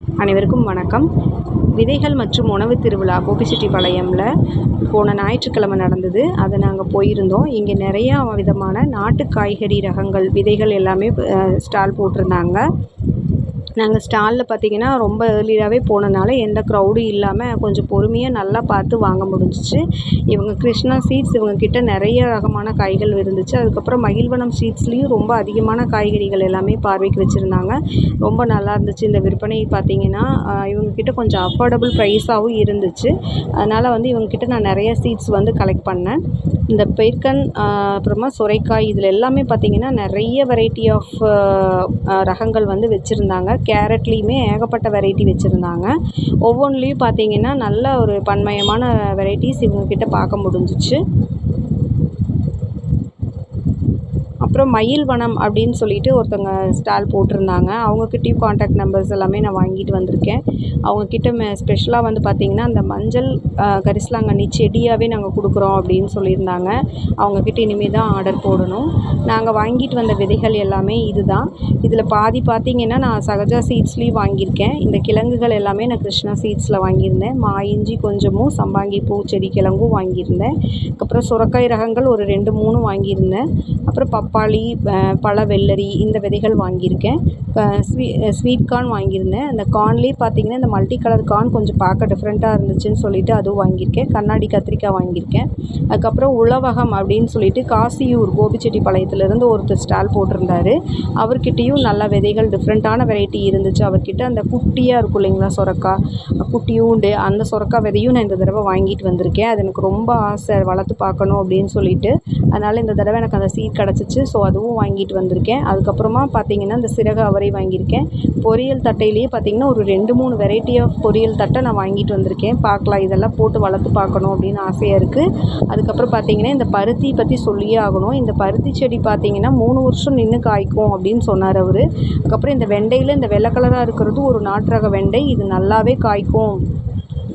அனைவருக்கும் வணக்கம். விதைகள் மற்றும் உணவு திருவிழா கோபிச்செட்டிப்பாளையம்ல போன ஞாயிற்றுக்கிழமை நடந்தது. அதை நாங்கள் போயிருந்தோம். இங்கே நிறையா விதமான நாட்டு காய்கறி ரகங்கள் விதைகள் எல்லாமே ஸ்டால் போட்டிருந்தாங்க. நாங்கள் ஸ்டாலில் பார்த்திங்கன்னா ரொம்ப ஏர்லியாகவே போனனால எந்த க்ரௌடும் இல்லாமல் கொஞ்சம் பொறுமையாக நல்லா பார்த்து வாங்க முடிஞ்சிச்சு. இவங்க கிருஷ்ணா சீட்ஸ் இவங்கக்கிட்ட நிறைய ரகமான காய்கள் இருந்துச்சு. அதுக்கப்புறம் மகிழ்வனம் சீட்ஸ்லேயும் ரொம்ப அதிகமான காய்கறிகள் எல்லாமே பார்வைக்கு வச்சுருந்தாங்க. ரொம்ப நல்லா இருந்துச்சு இந்த விற்பனை. பார்த்திங்கன்னா இவங்கக்கிட்ட கொஞ்சம் அஃபோர்டபுள் ப்ரைஸாகவும் இருந்துச்சு. அதனால் இவங்கக்கிட்ட நான் நிறைய சீட்ஸ் கலெக்ட் பண்ணேன். இந்த பெர்கன் அப்புறமா சுரைக்காய் இதில் எல்லாமே பார்த்திங்கன்னா நிறைய வெரைட்டி ஆஃப் ரகங்கள் வச்சுருந்தாங்க. கேரட்லேயுமே ஏகப்பட்ட வெரைட்டி வச்சுருந்தாங்க. ஒவ்வொன்றுலேயும் பார்த்திங்கன்னா நல்ல ஒரு பன்மயமான வெரைட்டிஸ் இவங்கக்கிட்ட பார்க்க முடிஞ்சிச்சு. அப்புறம் மயில்வனம் அப்படின்னு சொல்லிட்டு ஒருத்தவங்க ஸ்டால் போட்டிருந்தாங்க. அவங்கக்கிட்டேயும் காண்டாக்ட் நம்பர்ஸ் எல்லாமே நான் வாங்கிட்டு வந்திருக்கேன். அவங்கக்கிட்ட ஸ்பெஷலாக பார்த்திங்கன்னா அந்த மஞ்சள் கரிசலாங்கண்ணி செடியாகவே நாங்கள் கொடுக்குறோம் அப்படின்னு சொல்லியிருந்தாங்க. அவங்கக்கிட்ட இனிமேல் தான் ஆர்டர் போடணும். நாங்கள் வாங்கிட்டு வந்த விதைகள் எல்லாமே இது தான். இதில் பாதி பார்த்திங்கன்னா நான் சகஜா சீட்ஸ்லேயும் வாங்கியிருக்கேன். இந்த கிழங்குகள் எல்லாமே நான் கிருஷ்ணா சீட்ஸில் வாங்கியிருந்தேன். இஞ்சி கொஞ்சமும் சம்பாங்கி பூ செடி கிழங்கும் வாங்கியிருந்தேன். அதுக்கப்புறம் சுரக்காய் ரகங்கள் ஒரு 2-3 வாங்கியிருந்தேன். அப்புறம் பப்பாளி, பழ வெள்ளரி இந்த விதைகள் வாங்கியிருக்கேன். ஸ்வீட் கார்ன் வாங்கியிருந்தேன். அந்த கார்ன்லேயே பார்த்திங்கன்னா இந்த மல்டி கலர் கார்ன் கொஞ்சம் பார்க்க டிஃப்ரெண்ட்டாக இருந்துச்சுன்னு சொல்லிட்டு அதுவும் வாங்கியிருக்கேன். கண்ணாடி கத்திரிக்காய் வாங்கியிருக்கேன். அதுக்கப்புறம் உழவகம் அப்படின்னு சொல்லிட்டு காசியூர் கோபிச்செட்டிப்பாளையத்துலேருந்து ஒருத்தர் ஸ்டால் போட்டிருந்தாரு. அவர்கிட்டையும் நல்ல விதைகள் டிஃப்ரெண்ட்டான வெரைட்டி இருந்துச்சு. அவர்கிட்ட அந்த குட்டியாக இருக்கும் இல்லைங்களா சுரக்காய், குட்டியூண்டு அந்த சுரக்காய் விதையும் நான் இந்த தடவை வாங்கிட்டு வந்திருக்கேன். அது எனக்கு ரொம்ப ஆசை வளர்த்து பார்க்கணும் அப்படின்னு சொல்லிட்டு. அதனால் இந்த தடவை எனக்கு அந்த சீட் கிடச்சிச்சு. ஸோ அதுவும் வாங்கிட்டு வந்திருக்கேன். அதுக்கப்புறமா பார்த்திங்கன்னா இந்த சிறகு அவரை வாங்கியிருக்கேன். பொரியல் தட்டையிலேயே பார்த்திங்கன்னா ஒரு 2-3 வெரைட்டி ஆஃப் பொரியல் தட்டை நான் வாங்கிட்டு வந்திருக்கேன். பார்க்கலாம், இதெல்லாம் போட்டு வளர்த்து பார்க்கணும் அப்படின்னு ஆசையாக இருக்குது. அதுக்கப்புறம் பார்த்திங்கன்னா இந்த பருத்தி பற்றி சொல்லியே ஆகணும். இந்த பருத்தி செடி பார்த்திங்கன்னா 3 வருஷம் நின்று காய்க்கும் அப்படின்னு சொன்னார் அவர். அதுக்கப்புறம் இந்த வெண்டையில் இந்த வெள்ளை கலராக இருக்கிறது ஒரு நாட்டு ரக வெண்டை. இது நல்லாவே காய்க்கும்,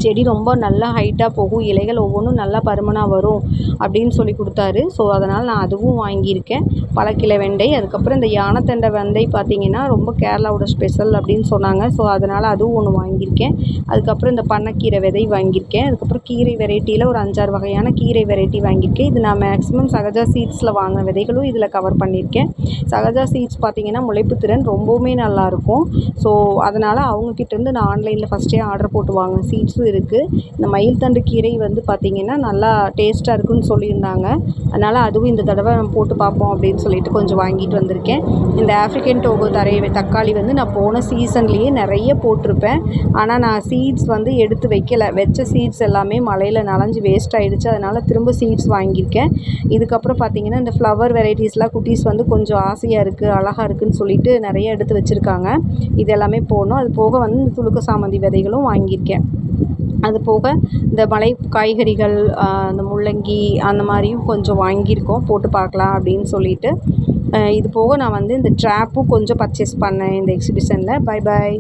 செடி ரொம்ப நல்லா ஹைட்டாக போகும், இலைகள் ஒவ்வொன்றும் நல்லா பருமனாக வரும் அப்படின்னு சொல்லி கொடுத்தாரு. ஸோ அதனால் நான் அதுவும் வாங்கியிருக்கேன். பழக்கிளை வெண்டை. அதுக்கப்புறம் இந்த யானைத்தண்டை வெண்டை பார்த்திங்கன்னா ரொம்ப கேரளாவோட ஸ்பெஷல் அப்படின்னு சொன்னாங்க. ஸோ அதனால் அதுவும் ஒன்று வாங்கியிருக்கேன். அதுக்கப்புறம் இந்த பண்ணைக்கீரை விதை வாங்கியிருக்கேன். அதுக்கப்புறம் கீரை வெரைட்டியில் ஒரு 5-6 வகையான கீரை வெரைட்டி வாங்கியிருக்கேன். இது நான் மேக்ஸிமம் சகஜா சீட்ஸில் வாங்கின விதைகளும் இதில் கவர் பண்ணியிருக்கேன். சகஜா சீட்ஸ் பார்த்திங்கன்னா முளைப்பு திறன் ரொம்பவுமே நல்லாயிருக்கும். ஸோ அதனால் அவங்கக்கிட்டேருந்து நான் ஆன்லைனில் ஃபஸ்ட்டே ஆர்டர் போட்டு வாங்கினேன். சீட்ஸும் இருக்குது. இந்த மயில் தண்டு கீரை பார்த்திங்கன்னா நல்லா டேஸ்ட்டாக இருக்குன்னு சொல்லியிருந்தாங்க. அதனால் அதுவும் இந்த தடவை நம்ம போட்டு பார்ப்போம் அப்படின்னு சொல்லிட்டு கொஞ்சம் வாங்கிட்டு வந்திருக்கேன். இந்த ஆஃப்ரிக்கன் டோகோ தக்காளி நான் போன சீசன்லேயே நிறைய போட்டிருப்பேன். ஆனால் நான் சீட்ஸ் எடுத்து வைக்கலை. வச்ச சீட்ஸ் எல்லாமே மழையில் நனைஞ்சு வேஸ்ட் ஆகிடுச்சு. அதனால் திரும்ப சீட்ஸ் வாங்கியிருக்கேன். இதுக்கப்புறம் பார்த்திங்கன்னா இந்த ஃப்ளவர் வெரைட்டிஸ்லாம் குட்டீஸ் கொஞ்சம் ஆசையாக இருக்குது, அழகாக இருக்குதுன்னு சொல்லிட்டு நிறைய எடுத்து வச்சுருக்காங்க. இது எல்லாமே போடணும். அது போக இந்த துளுக்க சாமந்தி விதைகளும் வாங்கியிருக்கேன். அது போக இந்த மலை காய்கறிகள், இந்த முள்ளங்கி அந்த மாதிரியும் கொஞ்சம் வாங்கியிருக்கோம். போட்டு பார்க்கலாம் அப்படின்னு சொல்லிட்டு. இது போக நான் இந்த ட்ராப்பும் கொஞ்சம் பர்ச்சேஸ் பண்ணேன் இந்த எக்ஸிபிஷனில். Bye bye.